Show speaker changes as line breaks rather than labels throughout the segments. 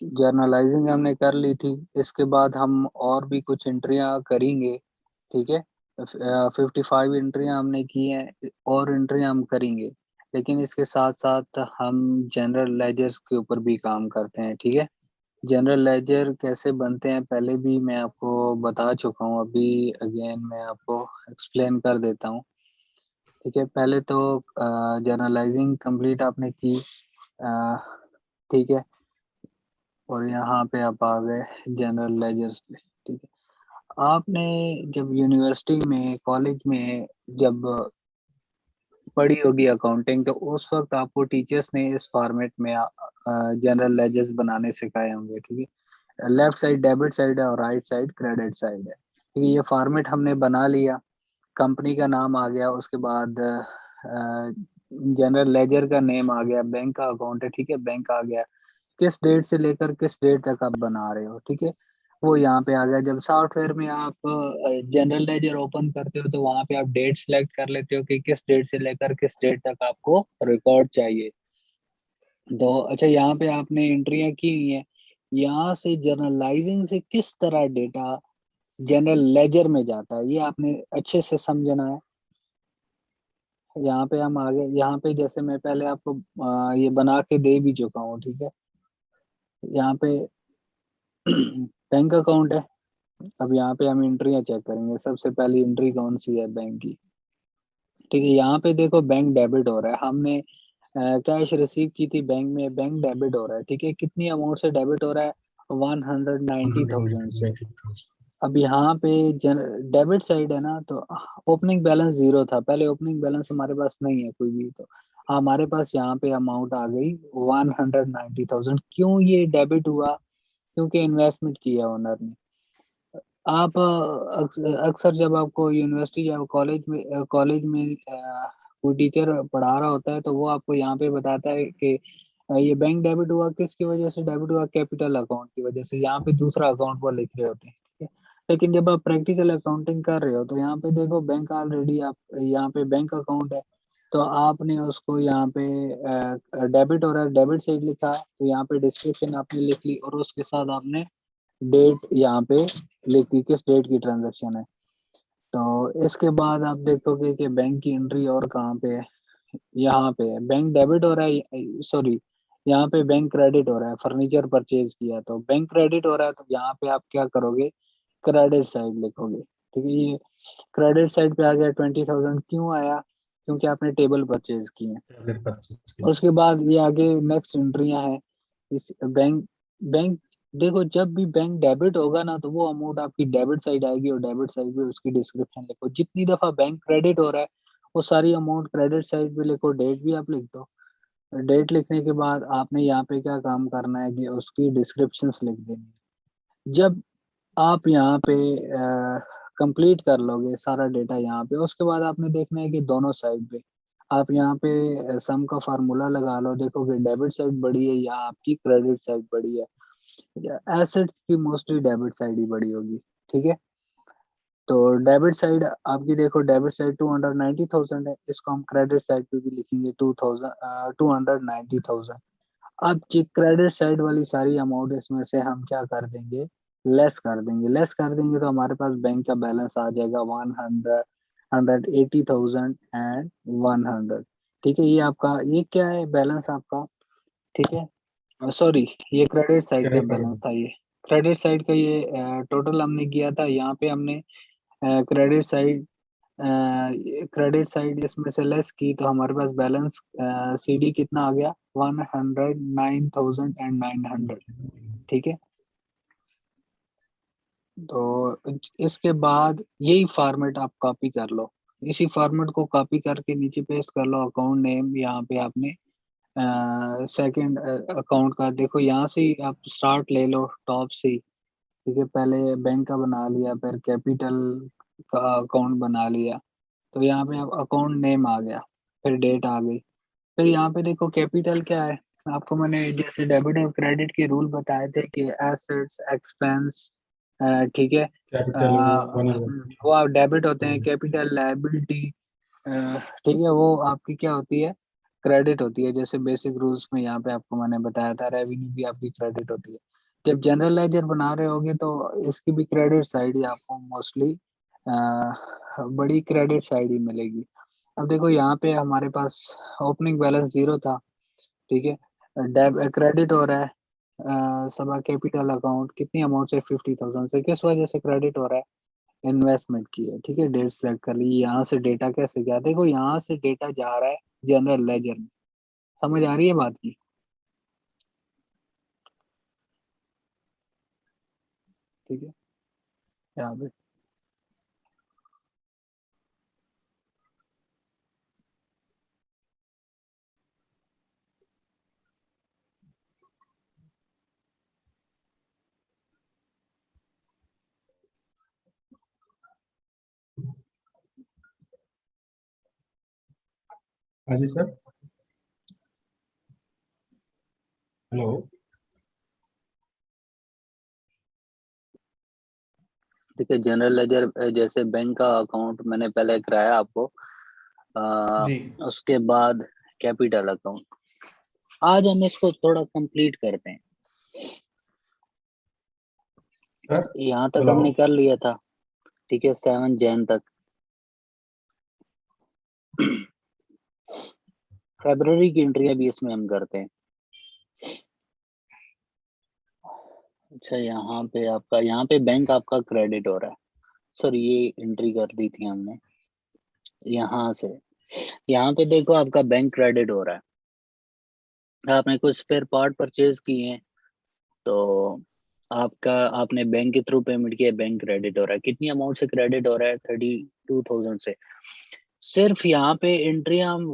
Journalising हमने कर ली थी। इसके बाद हम और भी कुछ एंट्रियां करेंगे, ठीक है। 55 एंट्रियां हमने की हैं, और एंट्रियां हम करेंगे, लेकिन इसके साथ साथ हम जनरल लेजर्स के ऊपर भी काम करते हैं, ठीक है। जनरल लेजर कैसे बनते हैं पहले भी मैं आपको बता चुका हूँ, अभी अगेन मैं आपको एक्सप्लेन कर देता हूँ, ठीक है। पहले तो जर्नलाइजिंग कंप्लीट आपने की, अ, ठीक है, और यहाँ पे आप आ गए जनरल लेजर्स पे, ठीक है। आपने जब यूनिवर्सिटी में, कॉलेज में जब पढ़ी होगी अकाउंटिंग, तो उस वक्त आपको टीचर्स ने इस फॉर्मेट में जनरल लेजर्स बनाने सिखाए होंगे, ठीक है। लेफ्ट साइड डेबिट साइड है और राइट साइड क्रेडिट साइड है, ठीक है। ये फॉर्मेट हमने बना लिया, कंपनी का नाम आ गया, उसके बाद जनरल लेजर का नेम आ गया, बैंक का अकाउंट है, ठीक है, बैंक आ गया, किस डेट से लेकर किस डेट तक आप बना रहे हो, ठीक है, वो यहाँ पे आ गया। जब सॉफ्टवेयर में आप जनरल लेजर ओपन करते हो तो वहां पे आप डेट सेलेक्ट कर लेते हो कि किस डेट से लेकर किस डेट तक आपको रिकॉर्ड चाहिए। तो अच्छा, यहाँ पे आपने एंट्रियां की हुई हैं, यहाँ से जर्नलाइजिंग से किस तरह डेटा जनरल लेजर में जाता है ये आपने अच्छे से समझना है। यहाँ पे हम आगे, यहाँ पे जैसे मैं पहले आपको ये बना के दे भी चुका हूँ, ठीक है। यहाँ पे बैंक अकाउंट है। अब यहाँ पे हम एंट्रियां चेक करेंगे, सबसे पहली एंट्री कौन सी है, बैंक की, ठीक है। यहाँ पे देखो बैंक डेबिट हो रहा है, हमने कैश रिसीव की थी बैंक में, बैंक डेबिट हो रहा है, ठीक है। कितनी अमाउंट से डेबिट हो रहा है, 190,000 से।
190,000।
अब यहाँ पे डेबिट साइड है ना, तो ओपनिंग बैलेंस जीरो था, पहले ओपनिंग बैलेंस हमारे पास नहीं है कोई भी, तो हमारे पास यहाँ पे अमाउंट आ गई 190,000। क्यों ये डेबिट हुआ, क्योंकि इन्वेस्टमेंट किया ओनर ने। आप अक्सर जब आपको यूनिवर्सिटी या कॉलेज में कोई टीचर पढ़ा रहा होता है तो वो आपको यहाँ पे बताता है कि ये बैंक डेबिट हुआ, किसकी वजह से डेबिट हुआ, कैपिटल अकाउंट की वजह से, यहाँ पे दूसरा अकाउंट वो लिख रहे होते हैं, ठीक है। लेकिन जब आप प्रैक्टिकल अकाउंटिंग कर रहे हो तो यहाँ पे देखो बैंक ऑलरेडी, आप यहाँ पे बैंक अकाउंट है, तो आपने उसको यहाँ पे डेबिट और डेबिट साइड लिखा, तो यहाँ पे डिस्क्रिप्शन आपने लिख ली और उसके साथ आपने डेट यहाँ पे लिखी, किस डेट की ट्रांजैक्शन है। तो इसके बाद आप देखोगे कि बैंक की एंट्री और कहाँ पे है, यहाँ पे है, बैंक डेबिट हो रहा है, सॉरी, यहाँ पे बैंक क्रेडिट हो रहा है, फर्नीचर परचेज किया तो बैंक क्रेडिट हो रहा है, तो यहाँ पे आप क्या करोगे, क्रेडिट साइड लिखोगे, ठीक है। ये क्रेडिट साइड पे आ गया 20,000, क्यों आया, क्योंकि आपने टेबल परचेज किए।
अगर 25 के।
उसके बाद ये आगे नेक्स्ट एंट्रियां हैं, इस बैंक बैंक देखो, जब भी बैंक डेबिट होगा ना तो वो अमाउंट आपकी डेबिट साइड आएगी, और डेबिट साइड पे उसकी डिस्क्रिप्शन लिखो। जितनी दफा बैंक क्रेडिट हो रहा है वो सारी अमाउंट क्रेडिट साइड पे लिखो, डेट भी आप लिख दो। डेट लिखने के बाद आपने यहाँ पे क्या काम करना है कि उसकी डिस्क्रिप्शंस लिख देनी है। जब आप यहाँ पे कंप्लीट कर लोगे सारा डेटा यहाँ पे, उसके बाद आपने देखना है कि दोनों साइड पे आप यहाँ पे सम का फार्मूला लगा लो, देखोगे डेबिट साइड बड़ी है या आपकी क्रेडिट साइड बड़ी है। एसेट्स की मोस्टली डेबिट साइड ही बड़ी होगी, ठीक है। तो डेबिट साइड आपकी देखो, डेबिट साइड 290,000 है, इसको हम क्रेडिट साइड पे भी लिखेंगे 290,000। अब जी क्रेडिट साइड वाली सारी अमाउंट इसमें से हम क्या कर देंगे, लेस कर देंगे। लेस कर देंगे तो हमारे पास बैंक का बैलेंस आ जाएगा 180,100, ठीक है। ये आपका, ये क्या है बैलेंस आपका, ठीक है, सॉरी, ये क्रेडिट साइड का बैलेंस था। ये क्रेडिट साइड का ये टोटल हमने किया था, यहाँ पे हमने क्रेडिट साइड क्रेडिट साइड इसमें से लेस की, तो हमारे पास बैलेंस सीडी कितना आ गया, 109,900, ठीक है। तो इसके बाद यही फॉर्मेट आप कॉपी कर लो, इसी फॉर्मेट को कॉपी करके नीचे पेस्ट कर लो, अकाउंट नेम यहाँ पे आपने सेकंड अकाउंट का देखो, यहाँ से ही आप स्टार्ट ले लो टॉप से ही, ठीक है। पहले बैंक का बना लिया, फिर कैपिटल का अकाउंट बना लिया, तो यहाँ पे आप अकाउंट नेम आ गया, फिर डेट आ गई। फिर यहाँ पे देखो कैपिटल क्या है, आपको मैंने जैसे डेबिट और क्रेडिट के रूल बताए थे कि एसेट्स, एक्सपेंस, ठीक है,
कैपिटल वो बना हुआ।
वो आप डेबिट होते हैं, कैपिटल लायबिलिटी, ठीक है, वो आपकी क्या होती है, क्रेडिट होती है, जैसे बेसिक रूल्स में यहाँ पे आपको मैंने बताया था, रेवेन्यू भी आपकी क्रेडिट होती है। जब जनरल लेजर बना रहे होगे तो इसकी भी क्रेडिट साइड ही आपको मोस्टली बड़ी क्रेडिट साइड ही मिलेगी। अब देखो यहाँ पे हमारे पास ओपनिंग बैलेंस जीरो था, ठीक है, क्रेडिट हो रहा है सभा कैपिटल अकाउंट कितनी अमाउंट से, 50,000 से। किस वजह से क्रेडिट हो रहा है? इन्वेस्टमेंट की है, ठीक है। डेट सेलेक्ट कर ली, यहाँ से डेटा कैसे गया, देखो यहाँ से डेटा जा रहा है जनरल लेजर में। समझ आ रही है बात की? ठीक है, यहाँ पे
हाँ जी सर। हेलो।
ठीक है। जनरल लेजर जैसे बैंक का अकाउंट मैंने पहले कराया आपको, आ,
जी
उसके बाद कैपिटल अकाउंट। आज हम इसको थोड़ा कंप्लीट करते हैं।
सर
यहाँ तक
हेलो।
हमने कर लिया था, ठीक है, 7 जैन तक। फरवरी की एंट्री भी इसमें हम करते हैं। अच्छा, यहाँ पे बैंक आपका क्रेडिट हो रहा है। सर ये एंट्री कर दी थी हमने यहाँ से। यहाँ पे देखो आपका बैंक क्रेडिट हो रहा है, आपने कुछ स्पेयर पार्ट परचेज किए हैं तो आपका, आपने बैंक के थ्रू पेमेंट किया, बैंक क्रेडिट हो रहा है। कितनी अमाउंट से क्रेडिट हो रहा है? 32,000 से। सिर्फ यहाँ पे एंट्री हम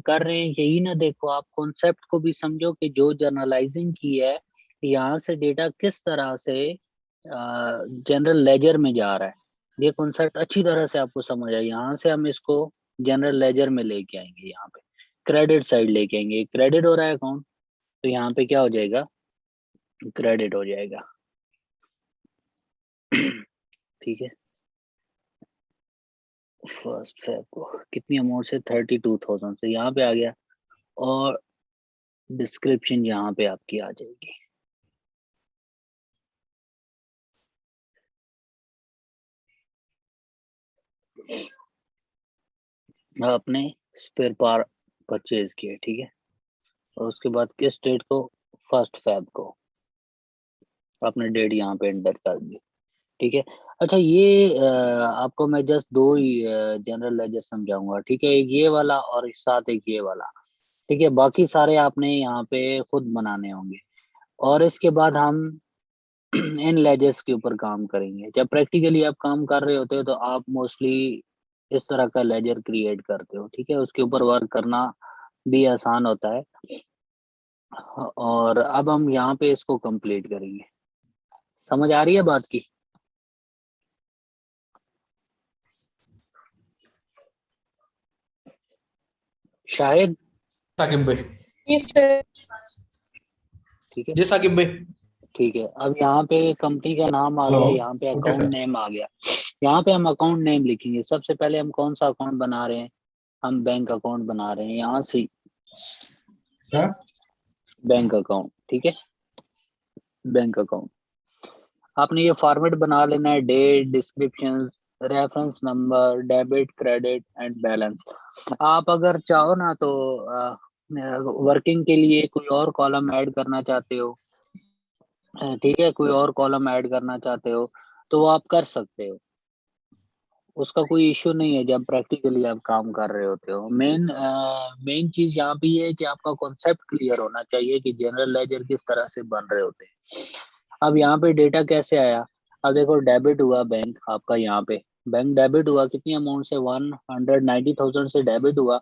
कर रहे हैं यही ना, देखो आप कॉन्सेप्ट को भी समझो कि जो जर्नलाइजिंग की है, यहाँ से डेटा किस तरह से जनरल लेजर में जा रहा है। ये कॉन्सेप्ट अच्छी तरह से आपको समझ आए। यहाँ से हम इसको जनरल लेजर में लेके आएंगे, यहाँ पे क्रेडिट साइड लेके आएंगे। क्रेडिट हो रहा है अकाउंट, तो यहाँ पे क्या हो जाएगा? क्रेडिट हो जाएगा। ठीक है। फर्स्ट फेब को कितनी अमाउंट से? 32,000 से यहाँ पे आ गया, और डिस्क्रिप्शन यहाँ पे आपकी आ जाएगी। आपने स्पेयर पार्ट परचेज किया, ठीक है, और उसके बाद किस डेट को? फर्स्ट फेब को। आपने डेट यहाँ पे एंटर कर दी, ठीक है। अच्छा, ये आपको मैं जस्ट दो ही जनरल लेजर समझाऊंगा, ठीक है, एक ये वाला और एक साथ एक ये वाला, ठीक है। बाकी सारे आपने यहाँ पे खुद बनाने होंगे, और इसके बाद हम इन लेजर्स के ऊपर काम करेंगे। जब प्रैक्टिकली आप काम कर रहे होते हो तो आप मोस्टली इस तरह का लेजर क्रिएट करते हो, ठीक है, उसके ऊपर वर्क करना भी आसान होता है। और अब हम यहाँ पे इसको कंप्लीट करेंगे। समझ आ रही है बात की? शायद।
साकिब भाई।
ठीक है,
जी साकिब भाई।
ठीक है। अब यहाँ पे कंपनी का नाम आ
हेलो।
गया, यहाँ पे
ओके
अकाउंट
सर।
नेम आ गया। यहाँ पे हम अकाउंट नेम लिखेंगे। सबसे पहले हम कौन सा अकाउंट बना रहे हैं? हम बैंक अकाउंट बना रहे हैं, यहाँ से
सर
बैंक अकाउंट, ठीक है, बैंक अकाउंट। आपने ये फॉर्मेट बना लेना है, date, descriptions, reference number, debit, credit and balance. आप अगर चाहो ना तो वर्किंग के लिए कोई और कॉलम ऐड करना चाहते हो, ठीक है, कोई और कॉलम ऐड करना चाहते हो तो वो आप कर सकते हो, उसका कोई इश्यू नहीं है जब प्रैक्टिकली आप काम कर रहे होते हो। मेन चीज यहाँ पे ये है कि आपका कॉन्सेप्ट क्लियर होना चाहिए कि जनरल लेजर किस तरह से बन रहे होते हैं। अब यहाँ पे डेटा कैसे आया? अब देखो डेबिट हुआ बैंक आपका, यहाँ पे बैंक डेबिट हुआ, कितनी अमाउंट से? 190,000 से डेबिट हुआ,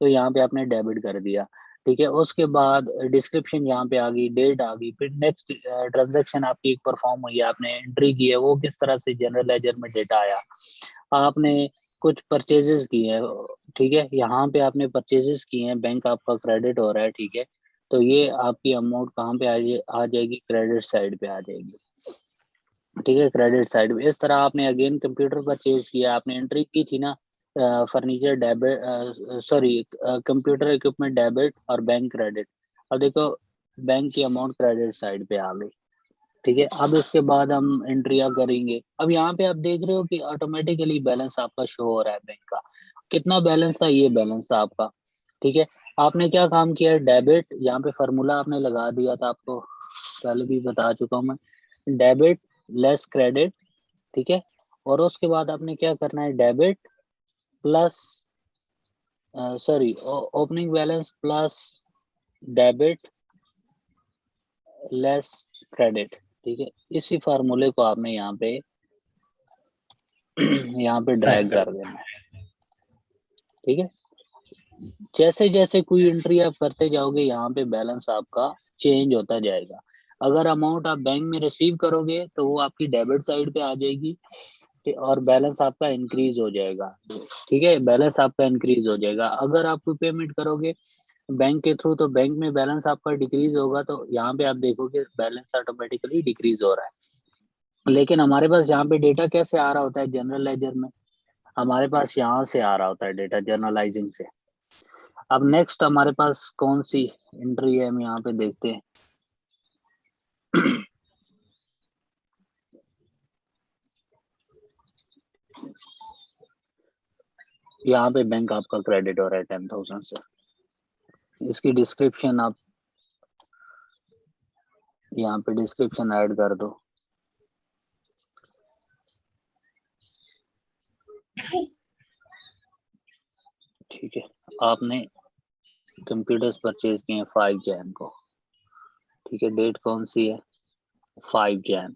तो यहाँ पे आपने डेबिट कर दिया, ठीक है। उसके बाद डिस्क्रिप्शन यहाँ पे आ गई, डेट आ गई, फिर नेक्स्ट ट्रांजेक्शन आपकी एक परफॉर्म हुई है, आपने एंट्री की है, वो किस तरह से जनरल लेजर में डेटा आया। आपने कुछ परचेजेस किए हैं, ठीक है, यहाँ पे आपने परचेजेस किए हैं, बैंक आपका क्रेडिट हो रहा है, ठीक है, तो ये आपकी अमाउंट कहाँ पे आ जाएगी? क्रेडिट साइड पे आ जाएगी, ठीक है, क्रेडिट साइड पे। इस तरह आपने अगेन कंप्यूटर परचेज किया, आपने एंट्री की थी ना, furniture debit, sorry computer equipment debit और बैंक क्रेडिट। अब देखो बैंक की अमाउंट क्रेडिट साइड पे आ गई, ठीक है। अब इसके बाद हम एंट्रिया करेंगे। अब यहाँ पे आप देख रहे हो कि ऑटोमेटिकली बैलेंस आपका शो हो रहा है बैंक का। कितना बैलेंस था, ये बैलेंस था आपका, ठीक है। आपने क्या काम किया, डेबिट, यहाँ पे फार्मूला आपने लगा दिया था, आपको पहले भी बता चुका हूँ मैं, डेबिट लेस क्रेडिट, ठीक है। और उसके बाद आपने क्या करना है, debit plus sorry opening balance plus debit less credit, ठीक है। इसी फार्मूले को आपने यहाँ पे यहाँ पे ड्रैग कर देना है, ठीक है। जैसे जैसे कोई एंट्री आप करते जाओगे यहाँ पे बैलेंस आपका चेंज होता जाएगा। अगर अमाउंट आप बैंक में रिसीव करोगे तो वो आपकी डेबिट साइड पे आ जाएगी और बैलेंस आपका इंक्रीज हो जाएगा, ठीक है। बैलेंस आपका इंक्रीज हो जाएगा। अगर आप कोई पेमेंट करोगे बैंक के थ्रू तो बैंक में बैलेंस आपका डिक्रीज होगा, तो यहाँ पे आप देखोगे बैलेंस ऑटोमेटिकली डिक्रीज हो रहा है। लेकिन हमारे पास यहाँ पे डेटा कैसे आ रहा होता है, जनरल लेजर में हमारे पास यहाँ से आ रहा होता है डेटा, जर्नलाइजिंग से। अब नेक्स्ट हमारे पास कौन सी एंट्री है, हम यहाँ पे देखते हैं। यहाँ पे बैंक आपका क्रेडिट हो रहा है 10,000 से। इसकी डिस्क्रिप्शन आप यहाँ पे डिस्क्रिप्शन ऐड कर दो, ठीक है। आपने कंप्यूटर्स परचेज किए हैं 5 जैन को, ठीक है। डेट कौन सी है, 5 जैन,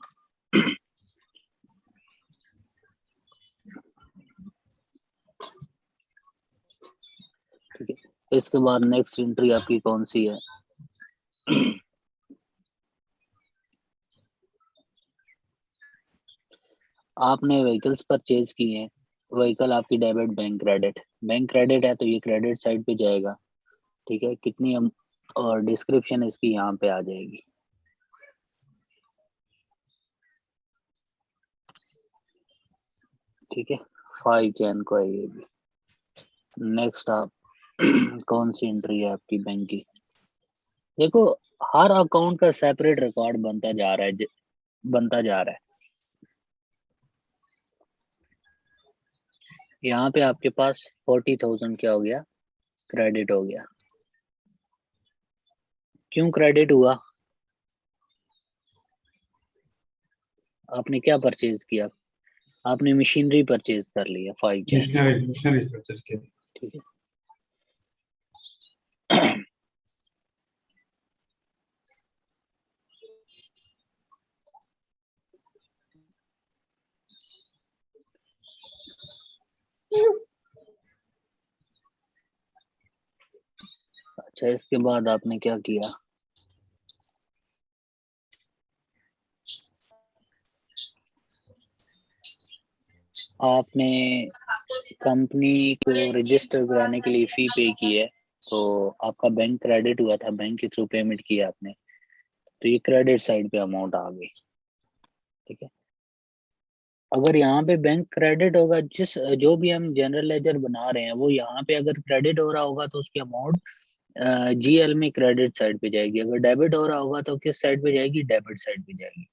ठीक है। इसके बाद नेक्स्ट एंट्री आपकी कौन सी है, आपने व्हीकल्स परचेज किए हैं, व्हीकल आपकी डेबिट बैंक क्रेडिट है तो ये क्रेडिट साइड पे जाएगा, ठीक है। कितनी हम और डिस्क्रिप्शन इसकी यहाँ पे आ जाएगी, ठीक है। 5 जैन को है ये भी। नेक्स्ट आप कौन सी एंट्री है आपकी बैंक की, देखो हर अकाउंट का सेपरेट रिकॉर्ड बनता जा रहा है, बनता जा रहा है। यहाँ पे आपके पास 40,000 क्या हो गया, क्रेडिट हो गया। क्यों क्रेडिट हुआ, आपने क्या परचेज किया, आपने मशीनरी परचेज कर लिया 5 जैन,
मिशनरी परचेज किया।
ठीक है। अच्छा इसके बाद आपने क्या किया, आपने कंपनी को रजिस्टर कराने के लिए फी पे की है, तो आपका बैंक क्रेडिट हुआ था, बैंक के थ्रू पेमेंट किया आपने, तो ये क्रेडिट साइड पे अमाउंट आ गई, ठीक है। अगर यहाँ पे बैंक क्रेडिट होगा, जिस जो भी हम जनरल लेजर बना रहे हैं वो यहाँ पे अगर क्रेडिट हो रहा होगा तो उसकी अमाउंट जीएल में क्रेडिट साइड पे जाएगी। अगर डेबिट हो रहा होगा तो किस साइड पे जाएगी, डेबिट साइड पे जाएगी।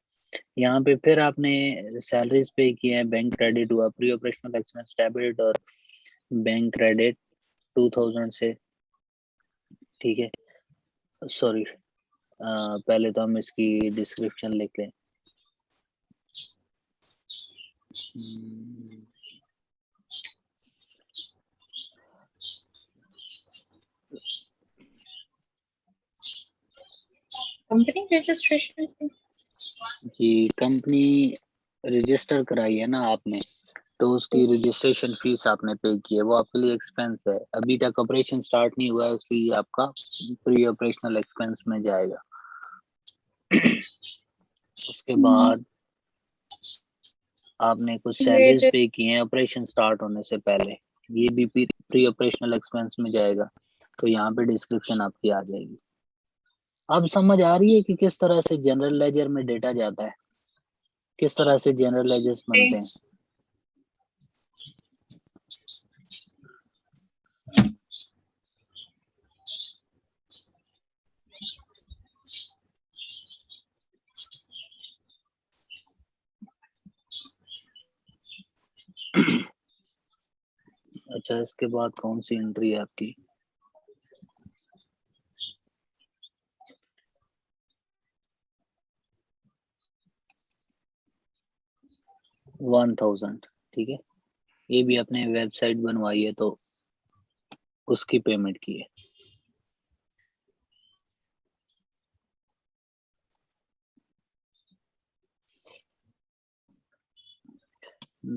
यहाँ पे फिर आपने सैलरीज पे किए हैं, बैंक क्रेडिट हुआ, प्री ऑपरेशनल एक्सपेंस डेबिट और बैंक क्रेडिट 2000 से, ठीक है। सॉरी पहले तो हम इसकी डिस्क्रिप्शन लिख लें।
कंपनी रजिस्ट्रेशन
जी कंपनी रजिस्टर कराई है ना आपने, तो उसकी रजिस्ट्रेशन फीस आपने पे की है, वो आपके लिए एक्सपेंस है। अभी तक ऑपरेशन स्टार्ट नहीं हुआ है इसलिए आपका प्री ऑपरेशनल एक्सपेंस में जाएगा। उसके बाद आपने कुछ सैलरीज पे की हैं ऑपरेशन स्टार्ट होने से पहले, ये भी प्री ऑपरेशनल एक्सपेंस में जाएगा, तो यहाँ पे डिस्क्रिप्शन आपकी आ जाएगी। अब समझ आ रही है कि किस तरह से जनरल लेजर में डेटा जाता है, किस तरह से जनरल लेजर्स बनते हैं। अच्छा, इसके बाद कौन सी एंट्री है आपकी? $1000, ठीक है। ये भी अपने वेबसाइट बनवाई है तो उसकी पेमेंट की है।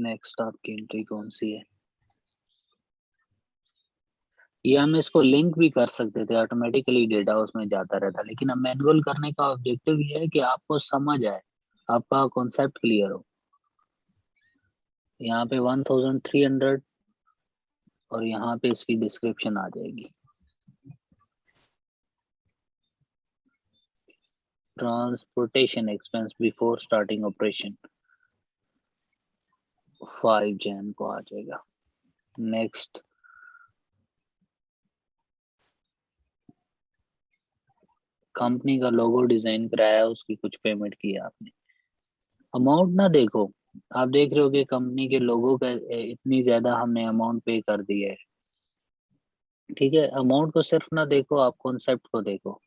नेक्स्ट आपकी एंट्री कौन सी है? ये हम इसको लिंक भी कर सकते थे, ऑटोमेटिकली डेटा उसमें जाता रहता, लेकिन अब मैनुअल करने का ऑब्जेक्टिव ये है कि आपको समझ आए, आपका कॉन्सेप्ट क्लियर हो। यहाँ पे 1300 और यहाँ पे इसकी डिस्क्रिप्शन आ जाएगी। Transportation expense before starting operation 5 जन को आ जाएगा। नेक्स्ट, कंपनी का लोगो डिजाइन कराया, उसकी कुछ पेमेंट की है आपने। अमाउंट ना देखो, आप देख रहे हो कि कंपनी के लोगो का इतनी ज्यादा हमने अमाउंट पे कर दिया है, ठीक है। अमाउंट को सिर्फ ना देखो, आप कॉन्सेप्ट को देखो।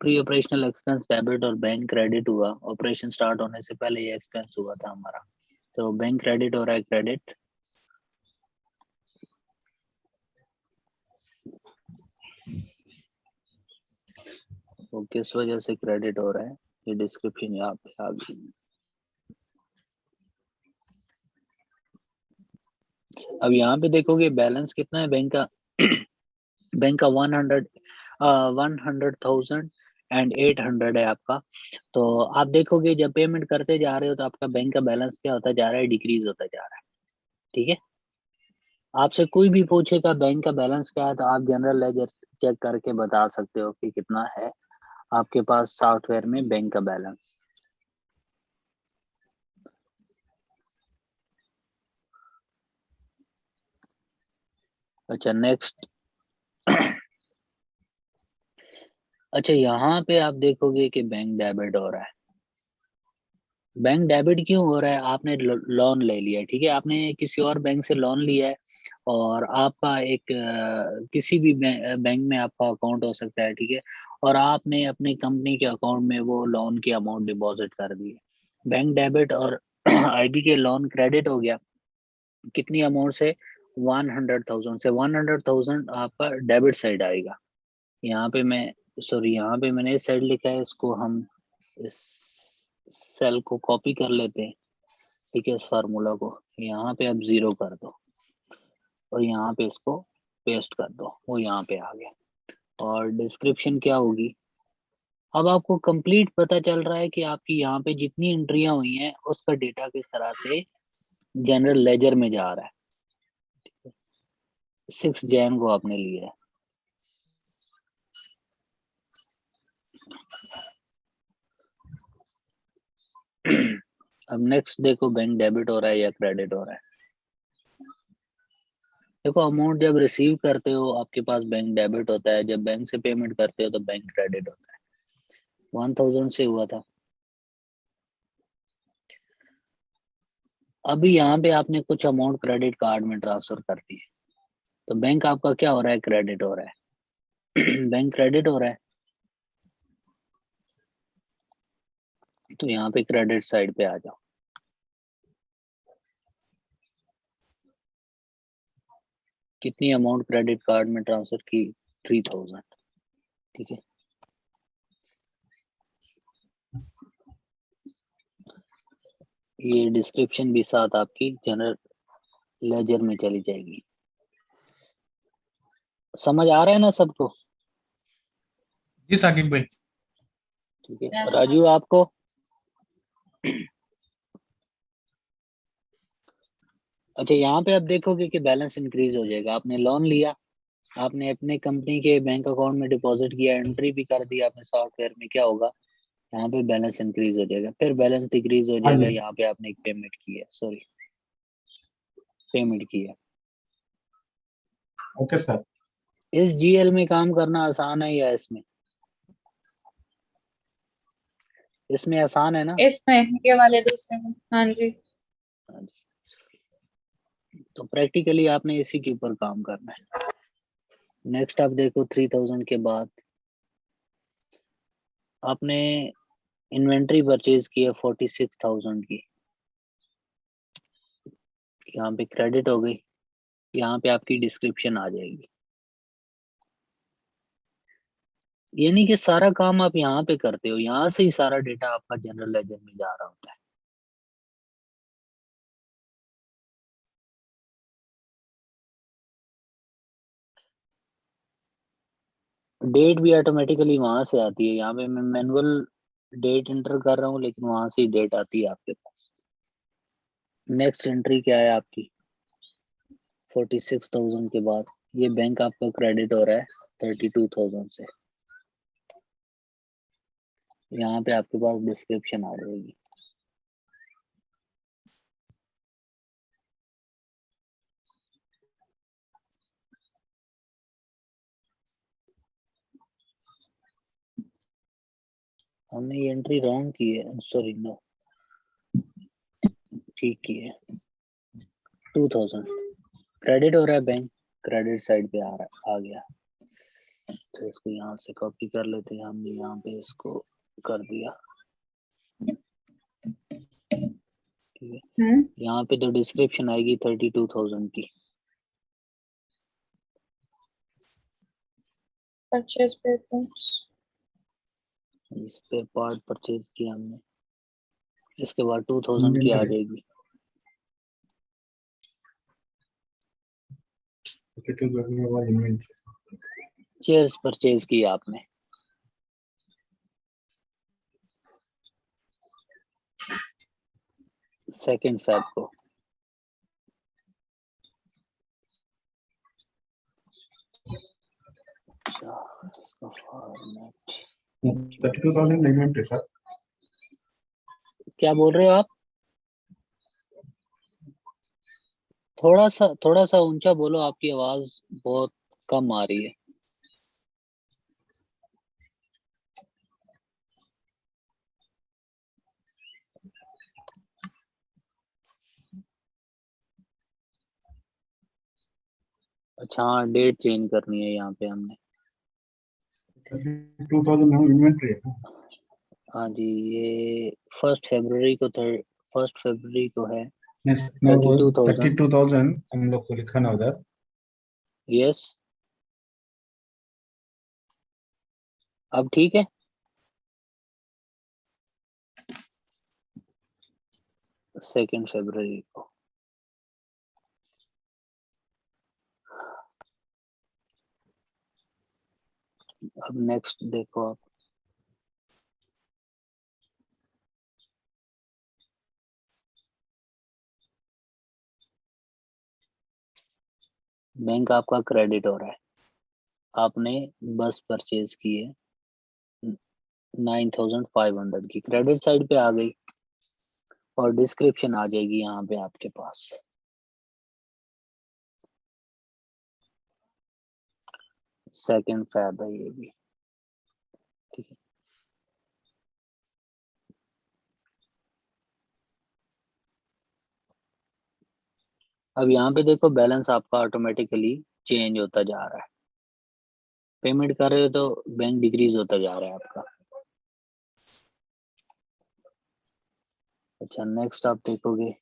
प्री ऑपरेशनल एक्सपेंस डेबिट और बैंक क्रेडिट हुआ, ऑपरेशन स्टार्ट होने से पहले ये एक्सपेंस हुआ था हमारा, तो बैंक क्रेडिट हो रहा है, क्रेडिट। वो किस वजह से क्रेडिट हो रहा है, ये डिस्क्रिप्शन यहाँ पे आ गई। अब यहाँ पे देखोगे बैलेंस कितना है बैंक का। बैंक का 100,000 एंड 800 है आपका। तो आप देखोगे जब पेमेंट करते जा रहे हो तो आपका बैंक का बैलेंस क्या होता जा रहा है, डिक्रीज होता जा रहा है, ठीक है। आपसे कोई भी पूछेगा बैंक का बैलेंस क्या है, तो आप जनरल लेजर चेक करके बता सकते हो कि कितना है आपके पास सॉफ्टवेयर में बैंक का बैलेंस। अच्छा, नेक्स्ट। अच्छा, यहाँ पे आप देखोगे कि बैंक डेबिट हो रहा है। बैंक डेबिट क्यों हो रहा है? आपने लोन ले लिया है, ठीक है, आपने किसी और बैंक से लोन लिया है, और आपका एक किसी भी बैंक में आपका अकाउंट हो सकता है, ठीक है, और आपने अपनी कंपनी के अकाउंट में वो लोन की अमाउंट डिपॉजिट कर दी है। बैंक डेबिट और आईबी के लोन क्रेडिट हो गया, कितनी अमाउंट से? 100,000 से। 100,000 आपका डेबिट साइड आएगा। यहाँ पे मैं, सॉरी, यहाँ पे मैंने इस साइड लिखा है, इसको हम इस सेल को कॉपी कर लेते हैं, ठीक है। इस फार्मूला को यहाँ पे अब 0 कर दो और यहाँ पे इसको पेस्ट कर दो, वो यहाँ पे आ गया। और डिस्क्रिप्शन क्या होगी? अब आपको कंप्लीट पता चल रहा है कि आपकी यहाँ पे जितनी एंट्रियां हुई हैं उसका डेटा किस तरह से जनरल लेजर में जा रहा है। 6 जैन को आपने लिया है। अब नेक्स्ट देखो, बैंक डेबिट हो रहा है या क्रेडिट हो रहा है। देखो, अमाउंट जब रिसीव करते हो आपके पास बैंक डेबिट होता है, जब बैंक से पेमेंट करते हो तो बैंक क्रेडिट होता है। 1000 से हुआ था। अभी यहाँ पे आपने कुछ अमाउंट क्रेडिट कार्ड में ट्रांसफर कर दी है, तो बैंक आपका क्या हो रहा है? क्रेडिट हो रहा है। बैंक क्रेडिट हो रहा है, तो यहाँ पे क्रेडिट साइड पे आ जाओ। कितनी अमाउंट क्रेडिट कार्ड में ट्रांसफर की? 3000, ठीक है। ये डिस्क्रिप्शन भी साथ आपकी जनरल लेजर में चली जाएगी। समझ आ रहा है ना सबको?
जी साकिब भाई।
ठीक है,
Yes.
राजू आपको? अच्छा, यहाँ पे आप देखोगे कि बैलेंस इंक्रीज हो जाएगा। आपने लोन लिया, आपने अपने कंपनी के बैंक अकाउंट में डिपॉजिट किया, एंट्री भी कर दिया आपने सॉफ्टवेयर में, क्या होगा? यहाँ पे बैलेंस इंक्रीज हो जाएगा, फिर बैलेंस डिक्रीज हो
हाँ
जाएगा।
जी।
यहाँ पे आपने एक पेमेंट की है, सॉरी, पेमेंट की है।
Okay sir.
इस जीएल में काम करना आसान है या इसमें? इसमें आसान है ना?
इसमें ये वाले दूसरे में, हाँ जी।
हाँ जी। तो प्रैक्टिकली आपने इसी के ऊपर काम करना है। नेक्स्ट आप देखो 3000 के बाद आपने इन्वेंट्री परचेज की है 46,000 की, यहाँ पे क्रेडिट हो गई, यहाँ पे आपकी डिस्क्रिप्शन आ जाएगी। यानी कि सारा काम आप यहाँ पे करते हो, यहाँ से ही सारा डेटा आपका जनरल लेजर में जा रहा होता है। डेट भी ऑटोमेटिकली वहां से आती है, यहाँ पे मैं मैनुअल डेट एंटर कर रहा हूँ लेकिन वहां से ही डेट आती है आपके पास। नेक्स्ट एंट्री क्या है आपकी 46,000 के बाद ये बैंक आपका क्रेडिट हो रहा है 32,000 से, यहाँ पे आपके पास डिस्क्रिप्शन आ जाएगी। हमने ये एंट्री रॉन्ग की है, सॉरी नो ठीक की है। 2000 क्रेडिट हो रहा है, बैंक क्रेडिट साइड पे आ गया। तो इसको यहाँ से कॉपी कर लेते हैं, हमने यहाँ पे इसको कर दिया, ठीक है। यहाँ पे तो डिस्क्रिप्शन आएगी 32,000 की।
Purchase papers.
इस पे पार्ट परचेज किया हमने, इसके बाद 2000 की आ जाएगी।
52,000 के बाद इन्वेंट्री।
चेयर्स परचेज की आपने, सेकेंड फेब को। अच्छा, इसका फॉर्मेट
32,000 इन्वेंट्री सर।
क्या बोल रहे हो आप? थोड़ा सा ऊंचा बोलो, आपकी आवाज बहुत कम आ रही है। अच्छा हाँ, डेट चेंज करनी है यहाँ पे हमने।
32,000 इन्वेंट्री है।
हाँ जी, ये 1 फरवरी को 1 फरवरी को है।
32,000 हम लोग को लिखा ना उधर।
यस, अब ठीक है। सेकेंड फरवरी को। अब नेक्स्ट देखो आप, बैंक आपका क्रेडिट हो रहा है, आपने बस परचेज की है 9,500 की, क्रेडिट साइड पे आ गई और डिस्क्रिप्शन आ जाएगी यहाँ पे आपके पास। सेकेंड फैब है ये भी, ठीक है। अब यहाँ पे देखो बैलेंस आपका ऑटोमेटिकली चेंज होता जा रहा है, पेमेंट कर रहे हो तो बैंक डिक्रीज होता जा रहा है आपका। अच्छा नेक्स्ट आप देखोगे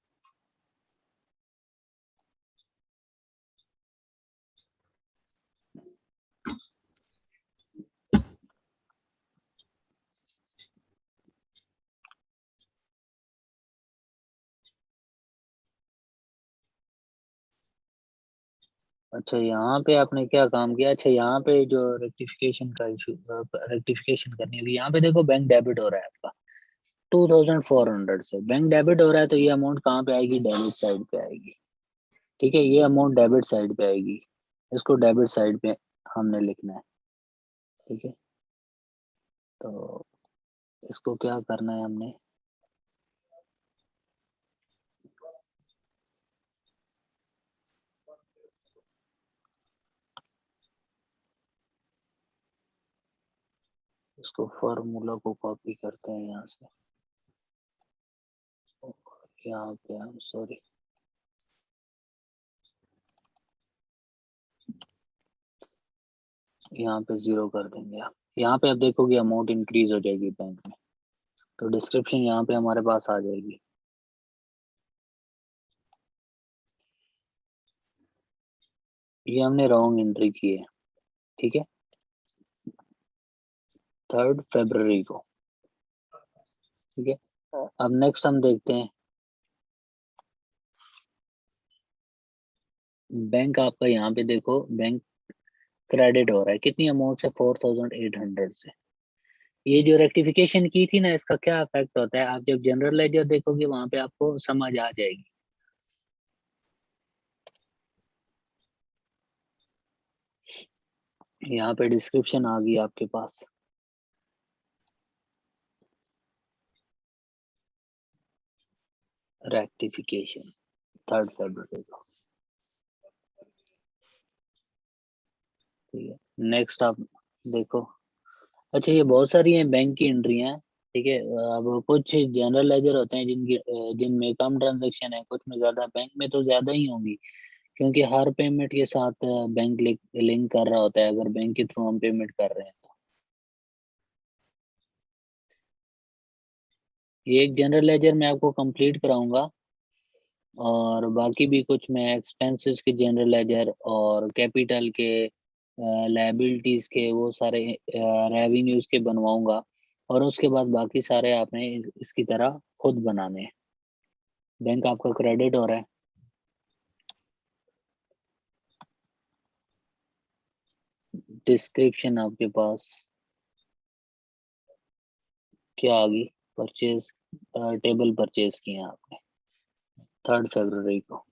अच्छा यहाँ पे आपने क्या काम किया। अच्छा यहाँ पे जो रेक्टिफिकेशन का इशू, रेक्टिफिकेशन करनी होगी। यहाँ पे देखो बैंक डेबिट हो रहा है आपका 2,400 से, बैंक डेबिट हो रहा है तो ये अमाउंट कहाँ पे आएगी, डेबिट साइड पे आएगी, ठीक है। ये अमाउंट डेबिट साइड पे आएगी, इसको डेबिट साइड पे हमने लिखना है, ठीक है। तो इसको क्या करना है हमने, इसको फॉर्मूला को कॉपी करते हैं यहाँ से, यहाँ पे हम सॉरी यहाँ पे 0 कर देंगे आप। यहाँ पे आप देखोगे अमाउंट इंक्रीज हो जाएगी बैंक में, तो डिस्क्रिप्शन यहाँ पे हमारे पास आ जाएगी। ये हमने रॉन्ग एंट्री की है, ठीक है, 3 फरवरी को, ठीक है। अब नेक्स्ट हम देखते हैं बैंक आपका। यहाँ पे देखो बैंक क्रेडिट हो रहा है कितनी अमाउंट से, 4800 से। ये जो रेक्टिफिकेशन की थी ना, इसका क्या इफेक्ट होता है, आप जब जनरल लेजर देखोगे वहां पे आपको समझ आ जाएगी। यहाँ पे डिस्क्रिप्शन आ गई आपके पास, रेक्टिफिकेशन 3 फरवरी को, ठीक है। नेक्स्ट आप देखो, अच्छा ये बहुत सारी हैं बैंक की एंट्री हैं, ठीक है। अब कुछ जनरल लेजर होते हैं जिनमें कम ट्रांजैक्शन है, कुछ में ज्यादा। बैंक में तो ज्यादा ही होंगी, क्योंकि हर पेमेंट के साथ बैंक लिंक कर रहा होता है, अगर बैंक के थ्रू हम पेमेंट कर रहे हैं तो। ये एक जनरल लेजर मैं आपको कंप्लीट कराऊंगा, और बाकी भी कुछ मैं एक्सपेंसेस के जनरल लेजर और कैपिटल के, लायबिलिटीज के, वो सारे रेवेन्यूज के बनवाऊंगा। और उसके बाद बाकी सारे आपने इसकी तरह खुद बनाने हैं। बैंक आपका क्रेडिट हो रहा है, डिस्क्रिप्शन आपके पास क्या आ गई, परचेज टेबल परचेज किए हैं आपने 3 फरवरी को।